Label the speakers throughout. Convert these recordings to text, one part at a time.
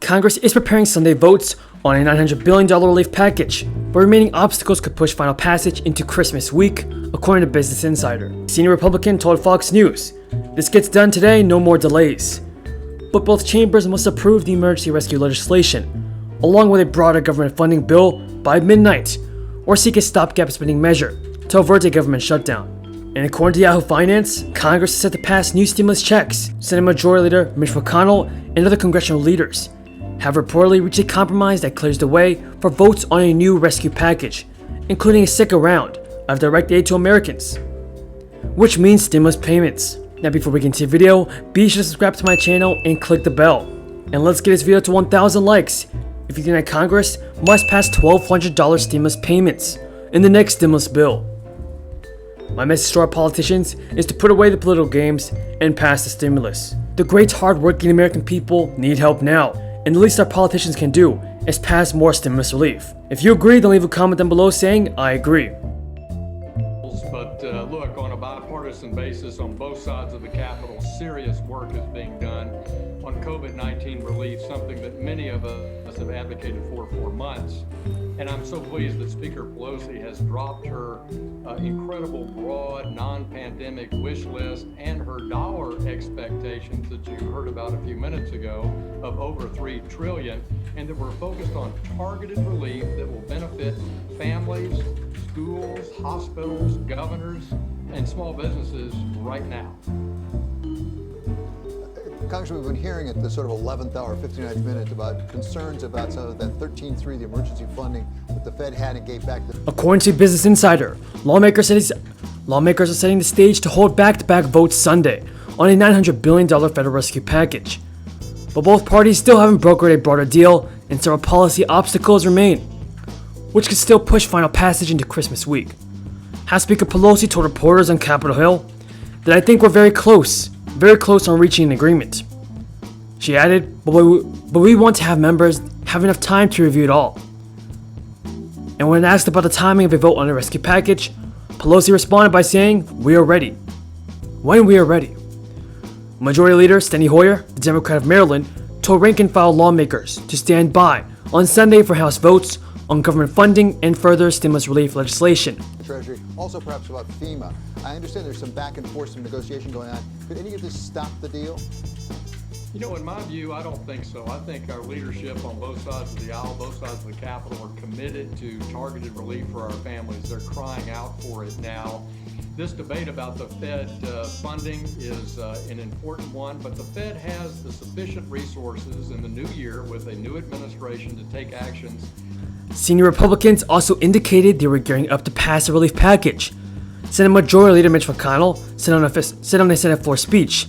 Speaker 1: Congress is preparing Sunday votes on a $900 billion relief package, but remaining obstacles could push final passage into Christmas week, according to Business Insider. A senior Republican told Fox News, "This gets done today, no more delays." But both chambers must approve the emergency rescue legislation, along with a broader government funding bill by midnight, or seek a stopgap spending measure to avert a government shutdown. And according to Yahoo Finance, Congress is set to pass new stimulus checks. Senate Majority Leader Mitch McConnell and other congressional leaders have reportedly reached a compromise that clears the way for votes on a new rescue package, including a second round of direct aid to Americans, which means stimulus payments. Now before we get into the video, be sure to subscribe to my channel and click the bell. And let's get this video to 1,000 likes if you think that Congress must pass $1,200 stimulus payments in the next stimulus bill. My message to our politicians is to put away the political games and pass the stimulus. The great hard-working American people need help now, and the least our politicians can do is pass more stimulus relief. If you agree, then leave a comment down below saying, "I agree."
Speaker 2: But look, on a bipartisan basis on both sides of the Capitol, serious work is being done on COVID-19 relief, something that many of us have advocated for months. And I'm so pleased that Speaker Pelosi has dropped her incredible broad non-pandemic wish list and her dollar expectations that you heard about a few minutes ago of over $3 trillion, and that we're focused on targeted relief that will benefit families, schools, hospitals, governors, and small businesses right now.
Speaker 3: Congressman, we've been hearing at the sort of 11th hour, 59th minute about concerns about some of that 13.3, the emergency funding that the Fed had and gave back.
Speaker 1: According to Business Insider, lawmakers are setting the stage to hold back-to-back votes Sunday on a $900 billion federal rescue package. But both parties still haven't brokered a broader deal, and several policy obstacles remain, which could still push final passage into Christmas week. House Speaker Pelosi told reporters on Capitol Hill that "I think we're very close on reaching an agreement." She added, but we want to have members have enough time to review it all. And when asked about the timing of a vote on a rescue package, Pelosi responded by saying, "We are ready. When we are ready." Majority Leader Steny Hoyer, the Democrat of Maryland, told rank-and-file lawmakers to stand by on Sunday for House votes on government funding and further stimulus relief legislation.
Speaker 3: Treasury, also perhaps about FEMA. I understand there's some back and forth, some negotiation going on. Could any of this stop the deal?
Speaker 2: You know, in my view, I don't think so. I think our leadership on both sides of the aisle, both sides of the Capitol, are committed to targeted relief for our families. They're crying out for it now. This debate about the Fed funding is an important one, but the Fed has the sufficient resources in the new year with a new administration to take actions.
Speaker 1: Senior Republicans also indicated they were gearing up to pass a relief package. Senate Majority Leader Mitch McConnell said on a Senate floor speech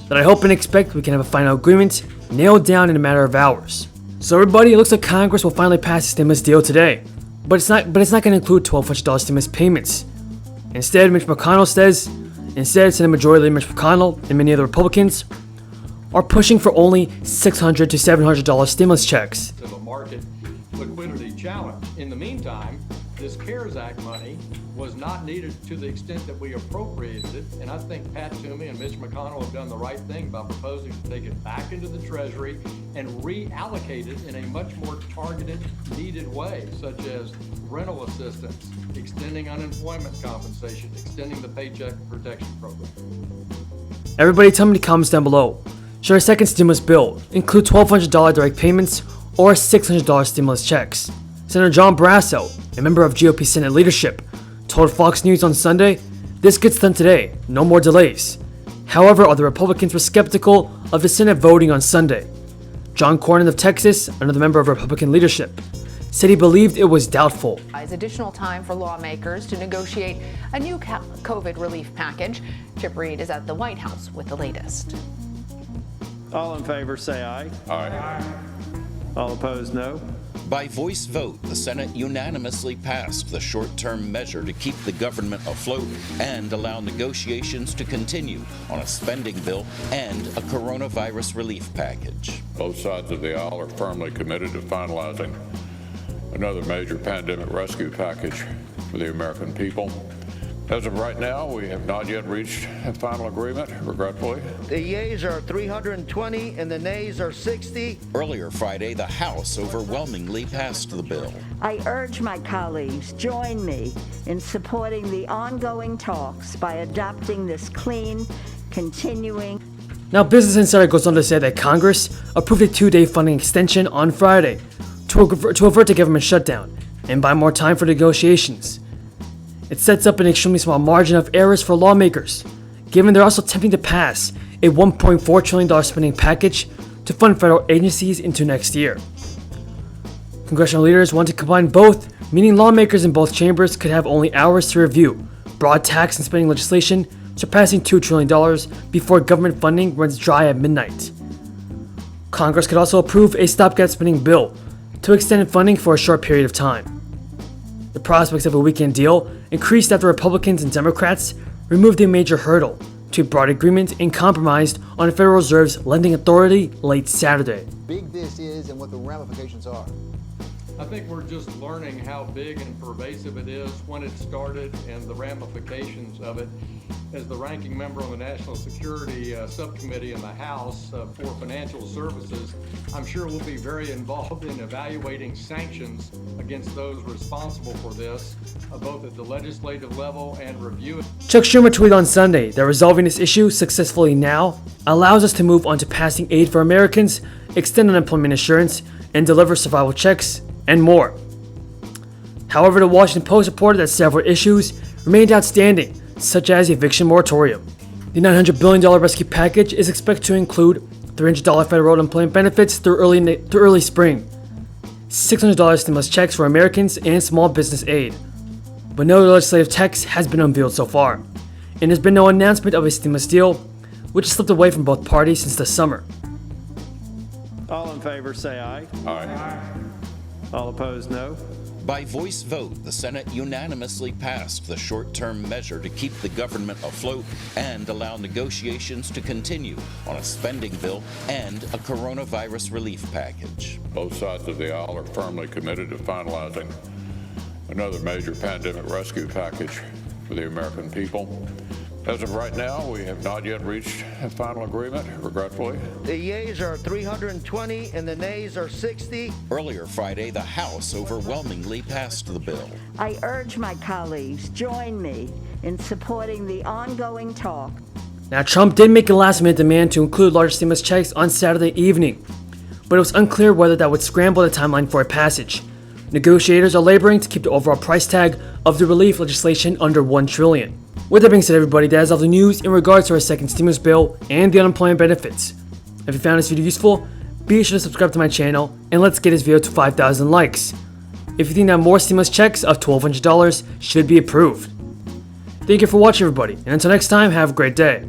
Speaker 1: that "I hope and expect we can have a final agreement nailed down in a matter of hours." So everybody, it looks like Congress will finally pass the stimulus deal today, but it's not going to include $1,200 stimulus payments. Instead, Senate Majority Leader Mitch McConnell and many other Republicans are pushing for only $600 to $700 stimulus checks.
Speaker 2: Of a market liquidity challenge. In the meantime, this CARES Act money was not needed to the extent that we appropriated it, and I think Pat Toomey and Mitch McConnell have done the right thing by proposing to take it back into the Treasury and reallocate it in a much more targeted, needed way, such as rental assistance, extending unemployment compensation, extending the Paycheck Protection Program.
Speaker 1: Everybody tell me in the comments down below, should our second stimulus bill include $1,200 direct payments or $600 stimulus checks? Senator John Barrasso, a member of GOP Senate leadership, told Fox News on Sunday, "This gets done today, no more delays." However, other Republicans were skeptical of the Senate voting on Sunday. John Cornyn of Texas, another member of Republican leadership, said he believed it was doubtful.
Speaker 4: Additional time for lawmakers to negotiate a new COVID relief package. Chip Reed is at the White House with the latest.
Speaker 5: All in favor say aye.
Speaker 6: Aye.
Speaker 5: All opposed, no.
Speaker 6: By voice vote, the Senate unanimously passed the short-term measure to keep the government afloat and allow negotiations to continue on a spending bill and a coronavirus relief package.
Speaker 7: Both sides of the aisle are firmly committed to finalizing another major pandemic rescue package for the American people. As of right now, we have not yet reached a final agreement, regretfully.
Speaker 8: The yeas are 320 and the nays are 60.
Speaker 6: Earlier Friday, the House overwhelmingly passed the bill.
Speaker 9: I urge my colleagues, join me in supporting the ongoing talks by adopting this clean, continuing.
Speaker 1: Now, Business Insider goes on to say that Congress approved a 2-day funding extension on Friday to avert the government shutdown and buy more time for negotiations. It sets up an extremely small margin of errors for lawmakers, given they're also attempting to pass a $1.4 trillion spending package to fund federal agencies into next year. Congressional leaders want to combine both, meaning lawmakers in both chambers could have only hours to review broad tax and spending legislation surpassing $2 trillion before government funding runs dry at midnight. Congress could also approve a stopgap spending bill to extend funding for a short period of time. The prospects of a weekend deal increased after Republicans and Democrats removed a major hurdle to a broad agreement and compromised on the Federal Reserve's lending authority late Saturday.
Speaker 3: Big this is and what the ramifications are.
Speaker 2: I think we're just learning how big and pervasive it is, when it started, and the ramifications of it. As the ranking member on the National Security Subcommittee in the House for Financial Services, I'm sure we'll be very involved in evaluating sanctions against those responsible for this, both at the legislative level and review.
Speaker 1: Chuck Schumer tweeted on Sunday that resolving this issue successfully now allows us to move on to passing aid for Americans, extend unemployment insurance, and deliver survival checks, and more. However, the Washington Post reported that several issues remained outstanding, such as eviction moratorium. The $900 billion rescue package is expected to include $300 federal unemployment benefits through early spring, $600 stimulus checks for Americans, and small business aid. But no legislative text has been unveiled so far, and there's been no announcement of a stimulus deal, which has slipped away from both parties since the summer.
Speaker 5: All in favor say aye.
Speaker 7: Aye.
Speaker 5: All opposed, no.
Speaker 6: By voice vote, the Senate unanimously passed the short-term measure to keep the government afloat and allow negotiations to continue on a spending bill and a coronavirus relief package.
Speaker 7: Both sides of the aisle are firmly committed to finalizing another major pandemic rescue package for the American people. As of right now, we have not yet reached a final agreement, regretfully.
Speaker 8: The yeas are 320 and the nays are 60.
Speaker 6: Earlier Friday, the House overwhelmingly passed the bill.
Speaker 9: I urge my colleagues, join me in supporting the ongoing talk.
Speaker 1: Now, Trump did make a last-minute demand to include large stimulus checks on Saturday evening, but it was unclear whether that would scramble the timeline for a passage. Negotiators are laboring to keep the overall price tag of the relief legislation under $1 trillion. With that being said, everybody, that is all the news in regards to our second stimulus bill and the unemployment benefits. If you found this video useful, be sure to subscribe to my channel, and let's get this video to 5,000 likes. If you think that more stimulus checks of $1,200 should be approved. Thank you for watching, everybody, and until next time, have a great day.